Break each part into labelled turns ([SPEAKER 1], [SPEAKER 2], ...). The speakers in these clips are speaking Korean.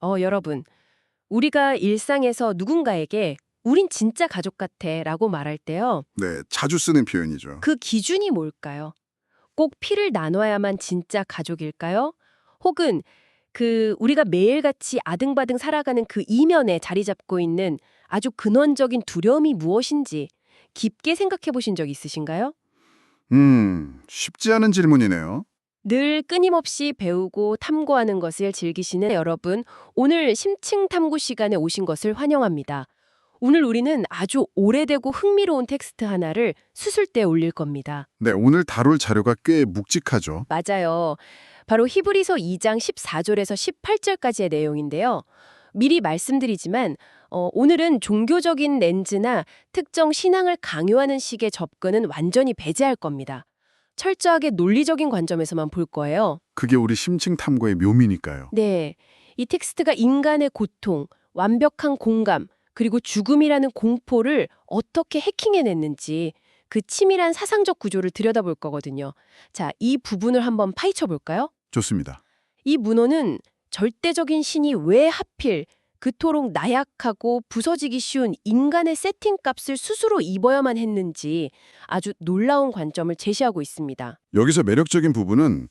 [SPEAKER 1] 여러분, 우리가 일상에서 누군가에게 우린 진짜 가족 같아 라고 말할 때요.
[SPEAKER 2] 네, 자주 쓰는 표현이죠.
[SPEAKER 1] 그 기준이 뭘까요? 꼭 피를 나눠야만 진짜 가족일까요? 혹은 우리가 매일같이 아등바등 살아가는 그 이면에 자리 잡고 있는 아주 근원적인 두려움이 무엇인지 깊게 생각해 보신 적 있으신가요?
[SPEAKER 2] 쉽지 않은 질문이네요.
[SPEAKER 1] 늘 끊임없이 배우고 탐구하는 것을 즐기시는 여러분, 오늘 심층 탐구 시간에 오신 것을 환영합니다. 오늘 우리는 아주 오래되고 흥미로운 텍스트 하나를 수술대에 올릴 겁니다.
[SPEAKER 2] 네, 오늘 다룰 자료가 꽤 묵직하죠.
[SPEAKER 1] 맞아요. 바로 히브리서 2장 14절에서 18절까지의 내용인데요. 미리 말씀드리지만 오늘은 종교적인 렌즈나 특정 신앙을 강요하는 식의 접근은 완전히 배제할 겁니다. 철저하게 논리적인 관점에서만 볼 거예요.
[SPEAKER 2] 그게 우리 심층 탐구의 묘미니까요.
[SPEAKER 1] 네, 이 텍스트가 인간의 고통, 완벽한 공감, 그리고 죽음이라는 공포를 어떻게 해킹해냈는지 그 치밀한 사상적 구조를 들여다볼 거거든요. 자, 이 부분을 한번 파헤쳐 볼까요?
[SPEAKER 2] 좋습니다.
[SPEAKER 1] 이 문호는 절대적인 신이 왜 하필 그토록 나약하고 부서지기 쉬운 인간의 세팅값을 스스로 입어야만 했는지 아주 놀라운 관점을 제시하고 있습니다.
[SPEAKER 2] 여기서 매력적인 부분은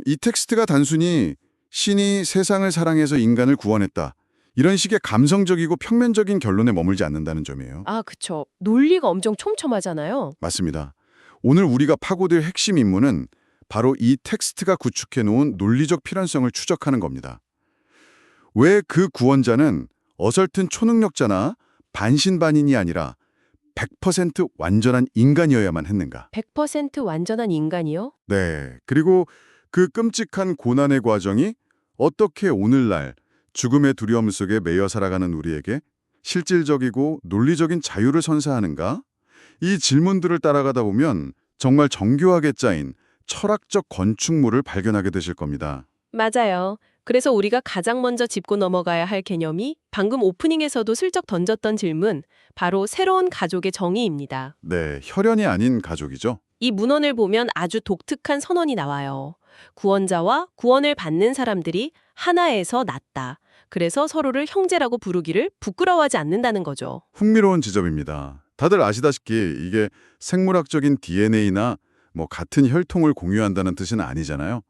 [SPEAKER 2] 이 텍스트가 단순히 신이 세상을 사랑해서 인간을 구원했다. 이런 식의 감성적이고 평면적인 결론에 머물지 않는다는 점이에요.
[SPEAKER 1] 아, 그쵸. 논리가 엄청 촘촘하잖아요.
[SPEAKER 2] 맞습니다. 오늘 우리가 파고들 핵심 임무는 바로 이 텍스트가 구축해놓은 논리적 필연성을 추적하는 겁니다. 왜 그 구원자는 어설픈 초능력자나 반신반인이 아니라 100% 완전한 인간이어야만 했는가?
[SPEAKER 1] 100% 완전한 인간이요?
[SPEAKER 2] 네. 그리고 그 끔찍한 고난의 과정이 어떻게 오늘날 죽음의 두려움 속에 매여 살아가는 우리에게 실질적이고 논리적인 자유를 선사하는가? 이 질문들을 따라가다 보면 정말 정교하게 짜인 철학적 건축물을 발견하게 되실 겁니다.
[SPEAKER 1] 맞아요. 그래서 우리가 가장 먼저 짚고 넘어가야 할 개념이 방금 오프닝에서도 슬쩍 던졌던 질문, 바로 새로운 가족의 정의입니다.
[SPEAKER 2] 네, 혈연이 아닌 가족이죠.
[SPEAKER 1] 이 문헌을 보면 아주 독특한 선언이 나와요. 구원자와 구원을 받는 사람들이 하나에서 났다. 그래서 서로를 형제라고 부르기를 부끄러워하지 않는다는 거죠.
[SPEAKER 2] 흥미로운 지점입니다. 다들 아시다시피 이게 생물학적인 DNA나 같은 혈통을 공유한다는 뜻은 아니잖아요.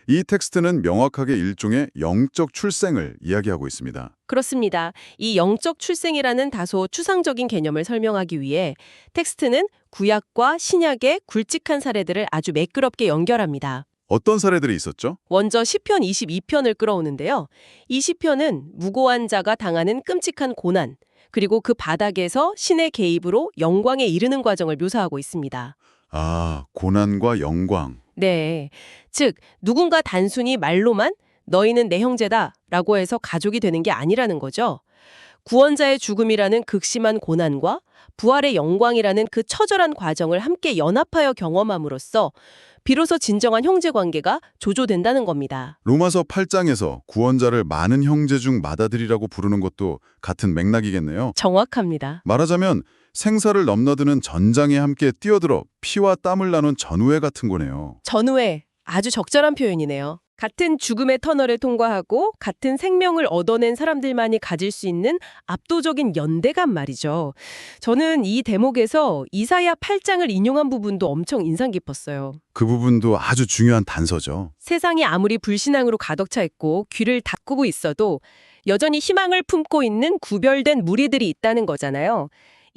[SPEAKER 2] 이 텍스트는 명확하게 일종의 영적 출생을 이야기하고 있습니다.
[SPEAKER 1] 그렇습니다. 이 영적 출생이라는 다소 추상적인 개념을 설명하기 위해 텍스트는 구약과 신약의 굵직한 사례들을 아주 매끄럽게 연결합니다.
[SPEAKER 2] 어떤 사례들이 있었죠?
[SPEAKER 1] 먼저 시편 22편을 끌어오는데요. 이 시편은 무고한 자가 당하는 끔찍한 고난, 그리고 그 바닥에서 신의 개입으로 영광에 이르는 과정을 묘사하고 있습니다.
[SPEAKER 2] 아, 고난과 영광.
[SPEAKER 1] 네. 즉, 누군가 단순히 말로만 너희는 내 형제다 라고 해서 가족이 되는 게 아니라는 거죠. 구원자의 죽음이라는 극심한 고난과 부활의 영광이라는 그 처절한 과정을 함께 연합하여 경험함으로써 비로소 진정한 형제 관계가 조조된다는 겁니다.
[SPEAKER 2] 로마서 8장에서 구원자를 많은 형제 중 맏아들이라고 부르는 것도 같은 맥락이겠네요.
[SPEAKER 1] 정확합니다.
[SPEAKER 2] 말하자면 생사를 넘나드는 전장에 함께 뛰어들어 피와 땀을 나눈 전우회 같은 거네요.
[SPEAKER 1] 전후에 아주 적절한 표현이네요. 같은 죽음의 터널을 통과하고 같은 생명을 얻어낸 사람들만이 가질 수 있는 압도적인 연대감 말이죠. 저는 이 대목에서 이사야 8장을 인용한 부분도 엄청 인상 깊었어요.
[SPEAKER 2] 그 부분도 아주 중요한 단서죠.
[SPEAKER 1] 세상이 아무리 불신앙으로 가득 차 있고 귀를 닫고 있어도 여전히 희망을 품고 있는 구별된 무리들이 있다는 거잖아요.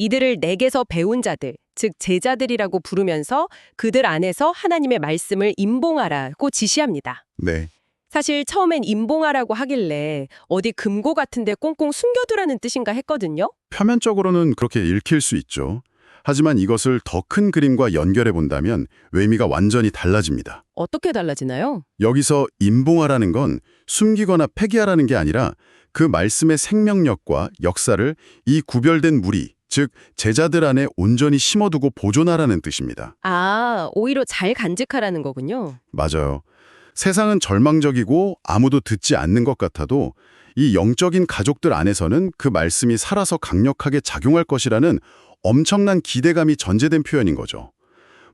[SPEAKER 1] 이들을 내게서 배운 자들, 즉 제자들이라고 부르면서 그들 안에서 하나님의 말씀을 임봉하라고 지시합니다.
[SPEAKER 2] 네.
[SPEAKER 1] 사실 처음엔 임봉하라고 하길래 어디 금고 같은 데 꽁꽁 숨겨두라는 뜻인가 했거든요.
[SPEAKER 2] 표면적으로는 그렇게 읽힐 수 있죠. 하지만 이것을 더 큰 그림과 연결해 본다면 의미가 완전히 달라집니다.
[SPEAKER 1] 어떻게 달라지나요?
[SPEAKER 2] 여기서 임봉하라는 건 숨기거나 폐기하라는 게 아니라 그 말씀의 생명력과 역사를 이 구별된 무리, 즉 제자들 안에 온전히 심어두고 보존하라는 뜻입니다.
[SPEAKER 1] 아, 오히려 잘 간직하라는 거군요.
[SPEAKER 2] 맞아요. 세상은 절망적이고 아무도 듣지 않는 것 같아도 이 영적인 가족들 안에서는 그 말씀이 살아서 강력하게 작용할 것이라는 엄청난 기대감이 전제된 표현인 거죠.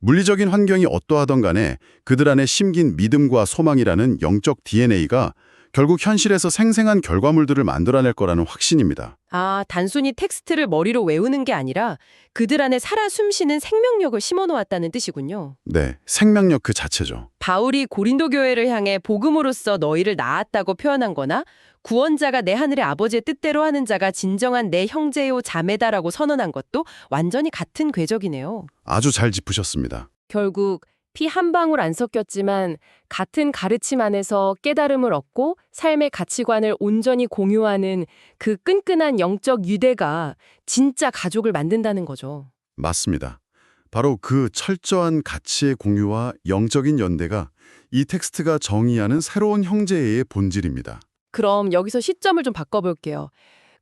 [SPEAKER 2] 물리적인 환경이 어떠하던 간에 그들 안에 심긴 믿음과 소망이라는 영적 DNA가 결국 현실에서 생생한 결과물들을 만들어낼 거라는 확신입니다.
[SPEAKER 1] 아, 단순히 텍스트를 머리로 외우는 게 아니라 그들 안에 살아 숨쉬는 생명력을 심어놓았다는 뜻이군요.
[SPEAKER 2] 네, 생명력 그 자체죠.
[SPEAKER 1] 바울이 고린도 교회를 향해 복음으로써 너희를 낳았다고 표현한 거나 구원자가 내 하늘의 아버지의 뜻대로 하는 자가 진정한 내 형제요 자매다라고 선언한 것도 완전히 같은 궤적이네요.
[SPEAKER 2] 아주 잘 짚으셨습니다.
[SPEAKER 1] 결국 피 한 방울 안 섞였지만 같은 가르침 안에서 깨달음을 얻고 삶의 가치관을 온전히 공유하는 그 끈끈한 영적 유대가 진짜 가족을 만든다는 거죠.
[SPEAKER 2] 맞습니다. 바로 그 철저한 가치의 공유와 영적인 연대가 이 텍스트가 정의하는 새로운 형제의 본질입니다.
[SPEAKER 1] 그럼 여기서 시점을 좀 바꿔볼게요.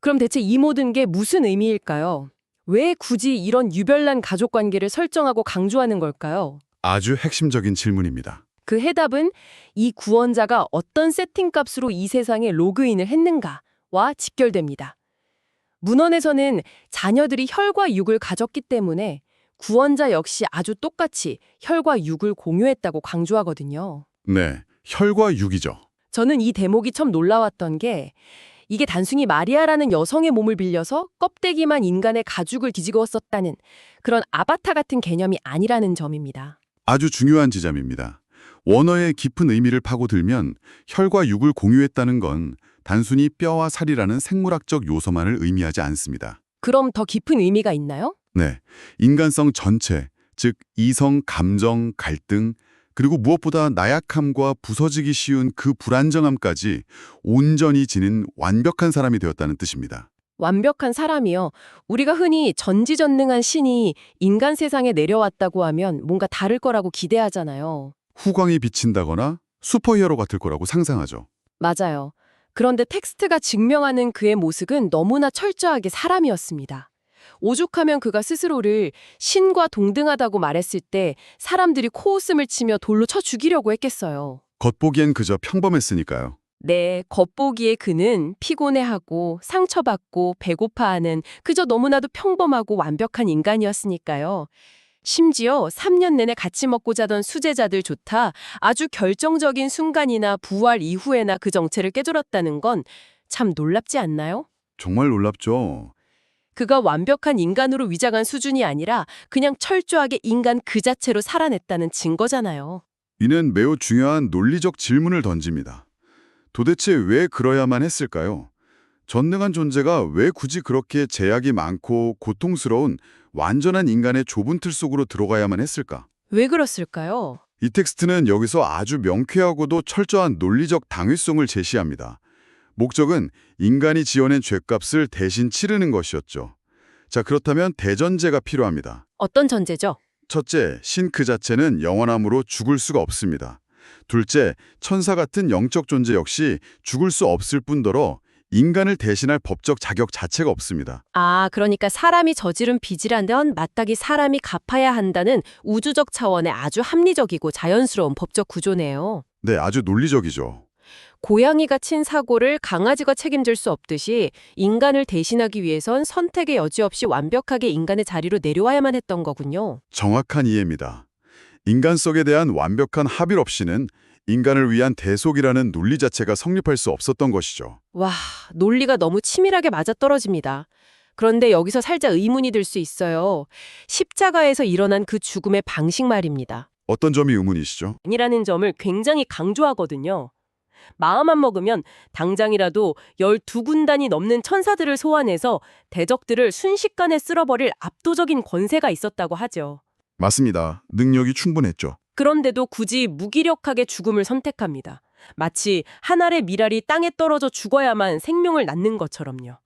[SPEAKER 1] 그럼 대체 이 모든 게 무슨 의미일까요? 왜 굳이 이런 유별난 가족 관계를 설정하고 강조하는 걸까요?
[SPEAKER 2] 아주 핵심적인 질문입니다.
[SPEAKER 1] 그 해답은 이 구원자가 어떤 세팅값으로 이 세상에 로그인을 했는가와 직결됩니다. 문헌에서는 자녀들이 혈과 육을 가졌기 때문에 구원자 역시 아주 똑같이 혈과 육을 공유했다고 강조하거든요.
[SPEAKER 2] 네, 혈과 육이죠.
[SPEAKER 1] 저는 이 대목이 참 놀라웠던 게 이게 단순히 마리아라는 여성의 몸을 빌려서 껍데기만 인간의 가죽을 뒤집었었다는 그런 아바타 같은 개념이 아니라는 점입니다.
[SPEAKER 2] 아주 중요한 지점입니다. 원어의 깊은 의미를 파고들면 혈과 육을 공유했다는 건 단순히 뼈와 살이라는 생물학적 요소만을 의미하지 않습니다.
[SPEAKER 1] 그럼 더 깊은 의미가 있나요?
[SPEAKER 2] 네, 인간성 전체, 즉 이성, 감정, 갈등, 그리고 무엇보다 나약함과 부서지기 쉬운 그 불안정함까지 온전히 지닌 완벽한 사람이 되었다는 뜻입니다.
[SPEAKER 1] 완벽한 사람이요. 우리가 흔히 전지전능한 신이 인간 세상에 내려왔다고 하면 뭔가 다를 거라고 기대하잖아요.
[SPEAKER 2] 후광이 비친다거나 슈퍼히어로 같을 거라고 상상하죠.
[SPEAKER 1] 맞아요. 그런데 텍스트가 증명하는 그의 모습은 너무나 철저하게 사람이었습니다. 오죽하면 그가 스스로를 신과 동등하다고 말했을 때 사람들이 코웃음을 치며 돌로 쳐 죽이려고 했겠어요.
[SPEAKER 2] 겉보기엔 그저 평범했으니까요.
[SPEAKER 1] 네, 겉보기에 그는 피곤해하고 상처받고 배고파하는 그저 너무나도 평범하고 완벽한 인간이었으니까요. 심지어 3년 내내 같이 먹고 자던 수제자들조차 아주 결정적인 순간이나 부활 이후에나 그 정체를 깨뜨렸다는 건 참 놀랍지 않나요?
[SPEAKER 2] 정말 놀랍죠.
[SPEAKER 1] 그가 완벽한 인간으로 위장한 수준이 아니라 그냥 철저하게 인간 그 자체로 살아냈다는 증거잖아요.
[SPEAKER 2] 이는 매우 중요한 논리적 질문을 던집니다. 도대체 왜 그러야만 했을까요? 전능한 존재가 왜 굳이 그렇게 제약이 많고 고통스러운 완전한 인간의 좁은 틀 속으로 들어가야만 했을까?
[SPEAKER 1] 왜 그랬을까요?
[SPEAKER 2] 이 텍스트는 여기서 아주 명쾌하고도 철저한 논리적 당위성을 제시합니다. 목적은 인간이 지어낸 죄값을 대신 치르는 것이었죠. 자, 그렇다면 대전제가 필요합니다.
[SPEAKER 1] 어떤 전제죠?
[SPEAKER 2] 첫째, 신 그 자체는 영원함으로 죽을 수가 없습니다. 둘째, 천사 같은 영적 존재 역시 죽을 수 없을 뿐더러 인간을 대신할 법적 자격 자체가 없습니다.
[SPEAKER 1] 아, 그러니까 사람이 저지른 빚이라면 마땅히 사람이 갚아야 한다는 우주적 차원의 아주 합리적이고 자연스러운 법적 구조네요.
[SPEAKER 2] 네, 아주 논리적이죠.
[SPEAKER 1] 고양이가 친 사고를 강아지가 책임질 수 없듯이 인간을 대신하기 위해선 선택의 여지 없이 완벽하게 인간의 자리로 내려와야만 했던 거군요.
[SPEAKER 2] 정확한 이해입니다. 인간성에 대한 완벽한 합일 없이는 인간을 위한 대속이라는 논리 자체가 성립할 수 없었던 것이죠.
[SPEAKER 1] 와, 논리가 너무 치밀하게 맞아떨어집니다. 그런데 여기서 살짝 의문이 들 수 있어요. 십자가에서 일어난 그 죽음의 방식 말입니다.
[SPEAKER 2] 어떤 점이 의문이시죠?
[SPEAKER 1] 아니라는 점을 굉장히 강조하거든요. 마음만 먹으면 당장이라도 12군단이 넘는 천사들을 소환해서 대적들을 순식간에 쓸어버릴 압도적인 권세가 있었다고 하죠.
[SPEAKER 2] 맞습니다. 능력이 충분했죠.
[SPEAKER 1] 그런데도 굳이 무기력하게 죽음을 선택합니다. 마치 한 알의 밀알이 땅에 떨어져 죽어야만 생명을 낳는 것처럼요.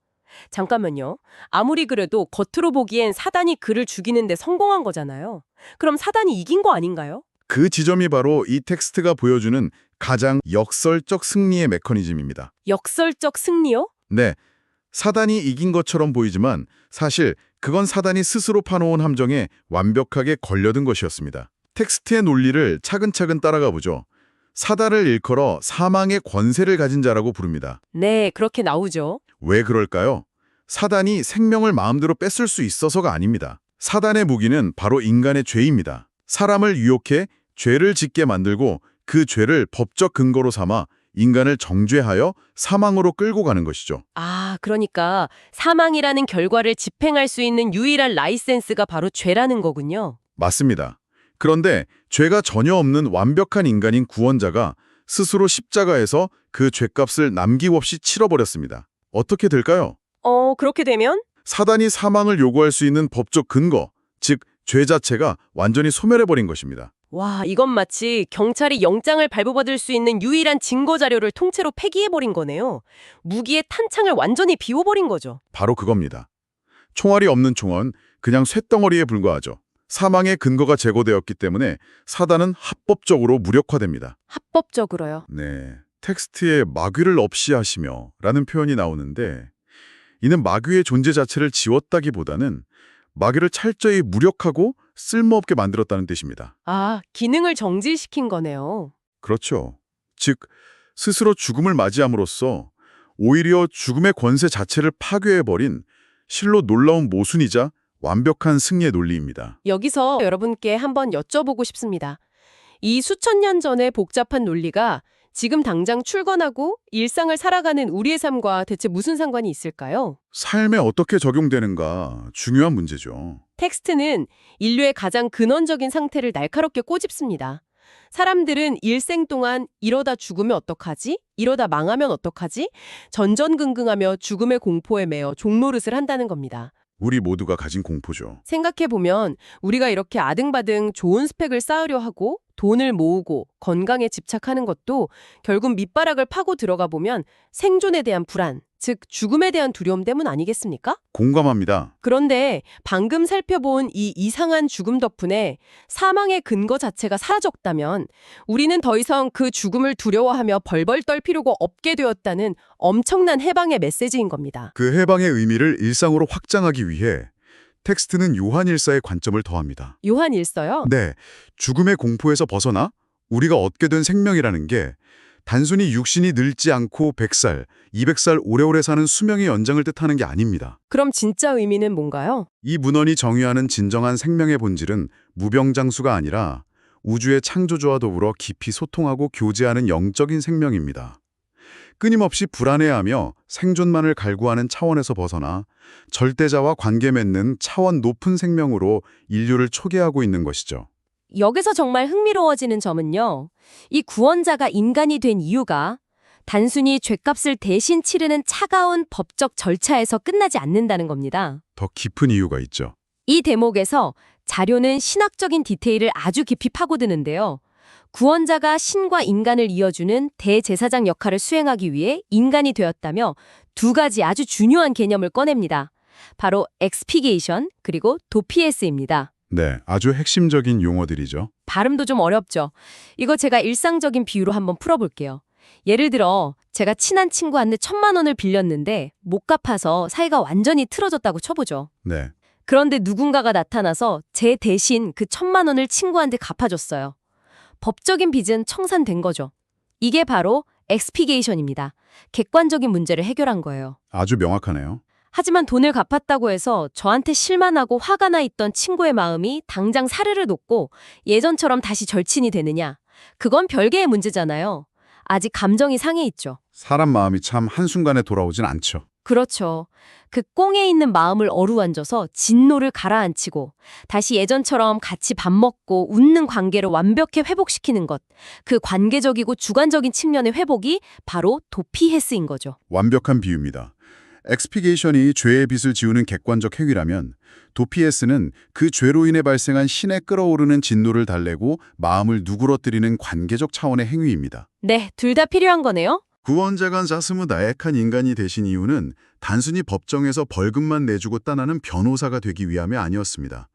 [SPEAKER 1] 잠깐만요. 아무리 그래도 겉으로 보기엔 사단이 그를 죽이는데 성공한 거잖아요. 그럼 사단이 이긴 거 아닌가요?
[SPEAKER 2] 그 지점이 바로 이 텍스트가 보여주는 가장 역설적 승리의 메커니즘입니다.
[SPEAKER 1] 역설적 승리요?
[SPEAKER 2] 네, 사단이 이긴 것처럼 보이지만 사실 그건 사단이 스스로 파놓은 함정에 완벽하게 걸려든 것이었습니다. 텍스트의 논리를 차근차근 따라가 보죠. 사단을 일컬어 사망의 권세를 가진 자라고 부릅니다.
[SPEAKER 1] 네, 그렇게 나오죠.
[SPEAKER 2] 왜 그럴까요? 사단이 생명을 마음대로 뺏을 수 있어서가 아닙니다. 사단의 무기는 바로 인간의 죄입니다. 사람을 유혹해 죄를 짓게 만들고 그 죄를 법적 근거로 삼아 인간을 정죄하여 사망으로 끌고 가는 것이죠.
[SPEAKER 1] 아, 그러니까 사망이라는 결과를 집행할 수 있는 유일한 라이센스가 바로 죄라는 거군요.
[SPEAKER 2] 맞습니다. 그런데 죄가 전혀 없는 완벽한 인간인 구원자가 스스로 십자가에서 그 죄값을 남김없이 치러버렸습니다. 어떻게 될까요?
[SPEAKER 1] 그렇게 되면?
[SPEAKER 2] 사단이 사망을 요구할 수 있는 법적 근거, 즉 죄 자체가 완전히 소멸해버린 것입니다.
[SPEAKER 1] 와, 이건 마치 경찰이 영장을 발부받을 수 있는 유일한 증거 자료를 통째로 폐기해버린 거네요. 무기의 탄창을 완전히 비워버린 거죠.
[SPEAKER 2] 바로 그겁니다. 총알이 없는 총은 그냥 쇳덩어리에 불과하죠. 사망의 근거가 제거되었기 때문에 사단은 합법적으로 무력화됩니다.
[SPEAKER 1] 합법적으로요.
[SPEAKER 2] 네, 텍스트에 마귀를 없이 하시며 라는 표현이 나오는데 이는 마귀의 존재 자체를 지웠다기보다는 마귀를 철저히 무력하고 쓸모없게 만들었다는 뜻입니다.
[SPEAKER 1] 아, 기능을 정지시킨 거네요.
[SPEAKER 2] 그렇죠. 즉, 스스로 죽음을 맞이함으로써 오히려 죽음의 권세 자체를 파괴해버린 실로 놀라운 모순이자 완벽한 승리의 논리입니다.
[SPEAKER 1] 여기서 여러분께 한번 여쭤보고 싶습니다. 이 수천 년 전의 복잡한 논리가 지금 당장 출근하고 일상을 살아가는 우리의 삶과 대체 무슨 상관이 있을까요?
[SPEAKER 2] 삶에 어떻게 적용되는가 중요한 문제죠.
[SPEAKER 1] 텍스트는 인류의 가장 근원적인 상태를 날카롭게 꼬집습니다. 사람들은 일생 동안 이러다 죽으면 어떡하지? 이러다 망하면 어떡하지? 전전긍긍하며 죽음의 공포에 매여 종노릇을 한다는 겁니다.
[SPEAKER 2] 우리 모두가 가진 공포죠.
[SPEAKER 1] 생각해보면 우리가 이렇게 아등바등 좋은 스펙을 쌓으려 하고 돈을 모으고 건강에 집착하는 것도 결국 밑바닥을 파고 들어가 보면 생존에 대한 불안, 즉 죽음에 대한 두려움 때문 아니겠습니까?
[SPEAKER 2] 공감합니다.
[SPEAKER 1] 그런데 방금 살펴본 이 이상한 죽음 덕분에 사망의 근거 자체가 사라졌다면 우리는 더 이상 그 죽음을 두려워하며 벌벌 떨 필요가 없게 되었다는 엄청난 해방의 메시지인 겁니다.
[SPEAKER 2] 그 해방의 의미를 일상으로 확장하기 위해 텍스트는 요한일서의 관점을 더합니다.
[SPEAKER 1] 요한 일서요?
[SPEAKER 2] 네, 죽음의 공포에서 벗어나 우리가 얻게 된 생명이라는 게 단순히 육신이 늙지 않고 100살, 200살 오래오래 사는 수명의 연장을 뜻하는 게 아닙니다.
[SPEAKER 1] 그럼 진짜 의미는 뭔가요?
[SPEAKER 2] 이 문헌이 정의하는 진정한 생명의 본질은 무병장수가 아니라 우주의 창조주와 더불어 깊이 소통하고 교제하는 영적인 생명입니다. 끊임없이 불안해하며 생존만을 갈구하는 차원에서 벗어나 절대자와 관계 맺는 차원 높은 생명으로 인류를 초대하고 있는 것이죠.
[SPEAKER 3] 여기서 정말 흥미로워지는 점은요. 이 구원자가 인간이 된 이유가 단순히 죗값을 대신 치르는 차가운 법적 절차에서 끝나지 않는다는 겁니다.
[SPEAKER 2] 더 깊은 이유가 있죠.
[SPEAKER 3] 이 대목에서 자료는 신학적인 디테일을 아주 깊이 파고드는데요. 구원자가 신과 인간을 이어주는 대제사장 역할을 수행하기 위해 인간이 되었다며 두 가지 아주 중요한 개념을 꺼냅니다. 바로 엑스피게이션 그리고 도피에스입니다.
[SPEAKER 2] 네, 아주 핵심적인 용어들이죠.
[SPEAKER 3] 발음도 좀 어렵죠. 이거 제가 일상적인 비유로 한번 풀어볼게요. 예를 들어 제가 친한 친구한테 1,000만 원을 빌렸는데 못 갚아서 사이가 완전히 틀어졌다고 쳐보죠.
[SPEAKER 2] 네,
[SPEAKER 3] 그런데 누군가가 나타나서 제 대신 그 1,000만 원을 친구한테 갚아줬어요. 법적인 빚은 청산된 거죠. 이게 바로 엑스피게이션입니다. 객관적인 문제를 해결한 거예요.
[SPEAKER 2] 아주 명확하네요.
[SPEAKER 3] 하지만 돈을 갚았다고 해서 저한테 실만하고 화가 나 있던 친구의 마음이 당장 사르르 녹고 예전처럼 다시 절친이 되느냐? 그건 별개의 문제잖아요. 아직 감정이 상해 있죠.
[SPEAKER 2] 사람 마음이 참 한순간에 돌아오진 않죠.
[SPEAKER 3] 그렇죠. 그 꽁에 있는 마음을 어루만져서 진노를 가라앉히고 다시 예전처럼 같이 밥 먹고 웃는 관계를 완벽히 회복시키는 것. 그 관계적이고 주관적인 측면의 회복이 바로 도피헤스인 거죠.
[SPEAKER 2] 완벽한 비유입니다. 엑스피게이션이 죄의 빚을 지우는 객관적 행위라면 도피에스는 그 죄로 인해 발생한 신에 끓어오르는 진노를 달래고 마음을 누그러뜨리는 관계적 차원의 행위입니다.
[SPEAKER 3] 네, 둘 다 필요한 거네요.
[SPEAKER 2] 구원자가 자스무 나약한 인간이 되신 이유는 단순히 법정에서 벌금만 내주고 떠나는 변호사가 되기 위함이 아니었습니다.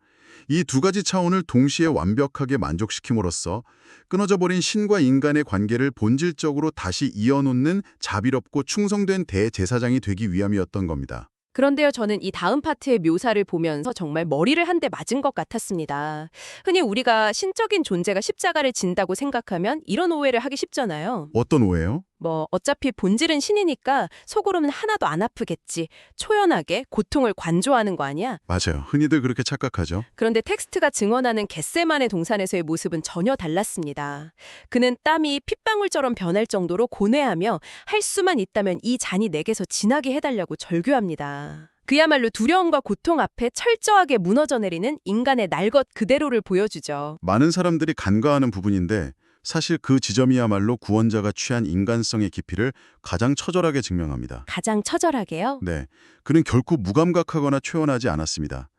[SPEAKER 2] 이 두 가지 차원을 동시에 완벽하게 만족시킴으로써 끊어져 버린 신과 인간의 관계를 본질적으로 다시 이어놓는 자비롭고 충성된 대제사장이 되기 위함이었던 겁니다.
[SPEAKER 1] 그런데요, 저는 이 다음 파트의 묘사를 보면서 정말 머리를 한 대 맞은 것 같았습니다. 흔히 우리가 신적인 존재가 십자가를 진다고 생각하면 이런 오해를 하기 쉽잖아요.
[SPEAKER 2] 어떤 오해요?
[SPEAKER 3] 어차피 본질은 신이니까 속으로는 하나도 안 아프겠지. 초연하게 고통을 관조하는 거 아니야?
[SPEAKER 2] 맞아요. 흔히들 그렇게 착각하죠.
[SPEAKER 3] 그런데 텍스트가 증언하는 겟세만의 동산에서의 모습은 전혀 달랐습니다. 그는 땀이 핏방울처럼 변할 정도로 고뇌하며 할 수만 있다면 이 잔이 내게서 지나게 해달라고 절규합니다. 그야말로 두려움과 고통 앞에 철저하게 무너져 내리는 인간의 날 것 그대로를 보여주죠.
[SPEAKER 2] 많은 사람들이 간과하는 부분인데 사실 그 지점이야말로 구원자가 취한 인간성의 깊이를 가장 처절하게 증명합니다.
[SPEAKER 3] 가장 처절하게요?
[SPEAKER 2] 네, 그는 결코 무감각하거나 초연하지 않았습니다.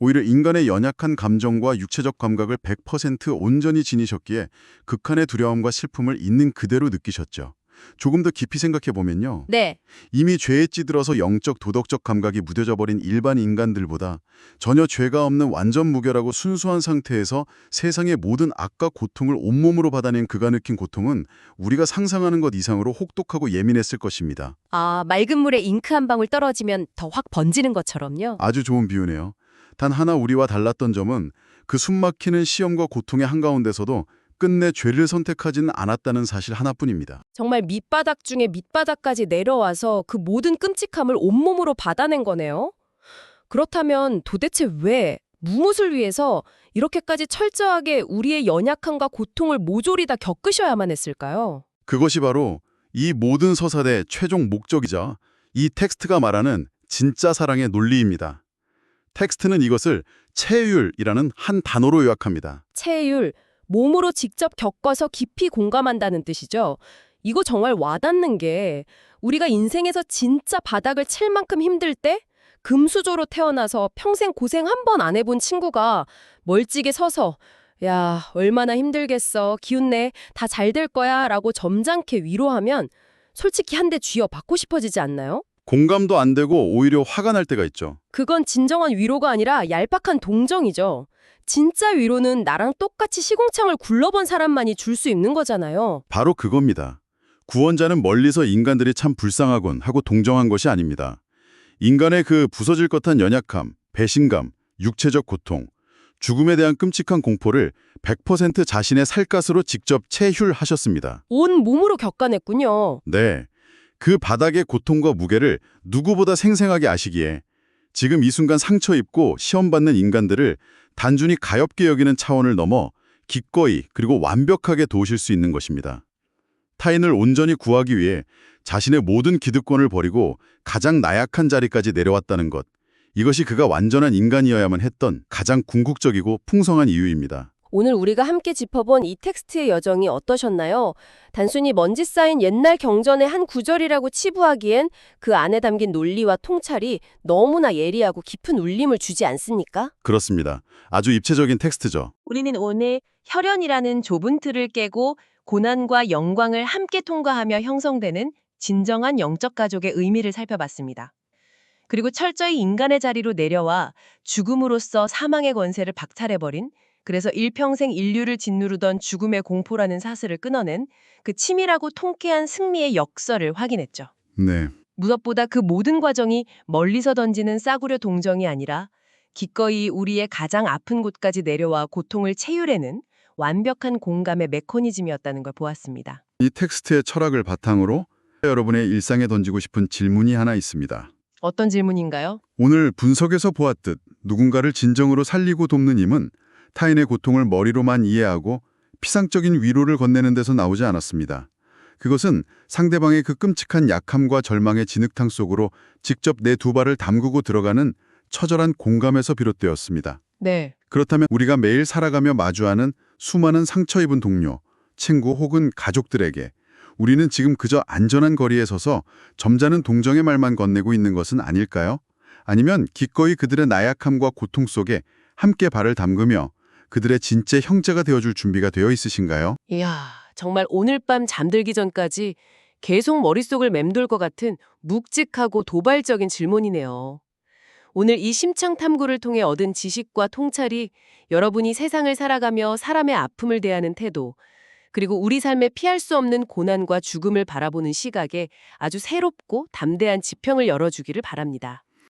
[SPEAKER 2] 오히려 인간의 연약한 감정과 육체적 감각을 100% 온전히 지니셨기에 극한의 두려움과 슬픔을 있는 그대로 느끼셨죠. 조금 더 깊이 생각해보면요.
[SPEAKER 3] 네.
[SPEAKER 2] 이미 죄에 찌들어서 영적, 도덕적 감각이 무뎌져 버린 일반 인간들보다 전혀 죄가 없는 완전 무결하고 순수한 상태에서 세상의 모든 악과 고통을 온몸으로 받아낸 그가 느낀 고통은 우리가 상상하는 것 이상으로 혹독하고 예민했을 것입니다.
[SPEAKER 3] 아, 맑은 물에 잉크 한 방울 떨어지면 더 확 번지는 것처럼요?
[SPEAKER 2] 아주 좋은 비유네요. 단 하나 우리와 달랐던 점은 그 숨막히는 시험과 고통의 한가운데서도 끝내 죄를 선택하지는 않았다는 사실 하나뿐입니다.
[SPEAKER 3] 정말 밑바닥 중에 밑바닥까지 내려와서 그 모든 끔찍함을 온몸으로 받아낸 거네요. 그렇다면 도대체 왜 무엇을 위해서 이렇게까지 철저하게 우리의 연약함과 고통을 모조리 다 겪으셔야만 했을까요?
[SPEAKER 2] 그것이 바로 이 모든 서사의 최종 목적이자 이 텍스트가 말하는 진짜 사랑의 논리입니다. 텍스트는 이것을 체휼이라는 한 단어로 요약합니다.
[SPEAKER 3] 체휼, 몸으로 직접 겪어서 깊이 공감한다는 뜻이죠. 이거 정말 와닿는 게 우리가 인생에서 진짜 바닥을 칠 만큼 힘들 때 금수저로 태어나서 평생 고생 한 번 안 해본 친구가 멀찍이 서서 야, 얼마나 힘들겠어. 기운내. 다 잘 될 거야. 라고 점잖게 위로하면 솔직히 한 대 쥐어 받고 싶어지지 않나요?
[SPEAKER 2] 공감도 안 되고 오히려 화가 날 때가 있죠.
[SPEAKER 3] 그건 진정한 위로가 아니라 얄팍한 동정이죠. 진짜 위로는 나랑 똑같이 시궁창을 굴러본 사람만이 줄 수 있는 거잖아요.
[SPEAKER 2] 바로 그겁니다. 구원자는 멀리서 인간들이 참 불쌍하군 하고 동정한 것이 아닙니다. 인간의 그 부서질 것한 연약함, 배신감, 육체적 고통, 죽음에 대한 끔찍한 공포를 100% 자신의 살갗으로 직접 체휼하셨습니다.
[SPEAKER 3] 온 몸으로 겪어냈군요.
[SPEAKER 2] 네, 그 바닥의 고통과 무게를 누구보다 생생하게 아시기에 지금 이 순간 상처 입고 시험받는 인간들을 단순히 가엾게 여기는 차원을 넘어 기꺼이 그리고 완벽하게 도우실 수 있는 것입니다. 타인을 온전히 구하기 위해 자신의 모든 기득권을 버리고 가장 나약한 자리까지 내려왔다는 것. 이것이 그가 완전한 인간이어야만 했던 가장 궁극적이고 풍성한 이유입니다.
[SPEAKER 3] 오늘 우리가 함께 짚어본 이 텍스트의 여정이 어떠셨나요? 단순히 먼지 쌓인 옛날 경전의 한 구절이라고 치부하기엔 그 안에 담긴 논리와 통찰이 너무나 예리하고 깊은 울림을 주지 않습니까?
[SPEAKER 2] 그렇습니다. 아주 입체적인 텍스트죠.
[SPEAKER 1] 우리는 오늘 혈연이라는 좁은 틀을 깨고 고난과 영광을 함께 통과하며 형성되는 진정한 영적 가족의 의미를 살펴봤습니다. 그리고 철저히 인간의 자리로 내려와 죽음으로써 사망의 권세를 박탈해버린, 그래서 일평생 인류를 짓누르던 죽음의 공포라는 사슬을 끊어낸 그 치밀하고 통쾌한 승리의 역설을 확인했죠.
[SPEAKER 2] 네,
[SPEAKER 1] 무엇보다 그 모든 과정이 멀리서 던지는 싸구려 동정이 아니라 기꺼이 우리의 가장 아픈 곳까지 내려와 고통을 체휼해는 완벽한 공감의 메커니즘이었다는 걸 보았습니다.
[SPEAKER 2] 이 텍스트의 철학을 바탕으로 여러분의 일상에 던지고 싶은 질문이 하나 있습니다.
[SPEAKER 1] 어떤 질문인가요?
[SPEAKER 2] 오늘 분석에서 보았듯 누군가를 진정으로 살리고 돕는 힘은 타인의 고통을 머리로만 이해하고 피상적인 위로를 건네는 데서 나오지 않았습니다. 그것은 상대방의 그 끔찍한 약함과 절망의 진흙탕 속으로 직접 내 두 발을 담그고 들어가는 처절한 공감에서 비롯되었습니다.
[SPEAKER 1] 네.
[SPEAKER 2] 그렇다면 우리가 매일 살아가며 마주하는 수많은 상처 입은 동료, 친구 혹은 가족들에게 우리는 지금 그저 안전한 거리에 서서 점잖은 동정의 말만 건네고 있는 것은 아닐까요? 아니면 기꺼이 그들의 나약함과 고통 속에 함께 발을 담그며 그들의 진짜 형제가 되어줄 준비가 되어 있으신가요?
[SPEAKER 1] 이야, 정말 오늘 밤 잠들기 전까지 계속 머릿속을 맴돌 것 같은 묵직하고 도발적인 질문이네요. 오늘 이 심층 탐구를 통해 얻은 지식과 통찰이 여러분이 세상을 살아가며 사람의 아픔을 대하는 태도, 그리고 우리 삶에 피할 수 없는 고난과 죽음을 바라보는 시각에 아주 새롭고 담대한 지평을 열어주기를 바랍니다.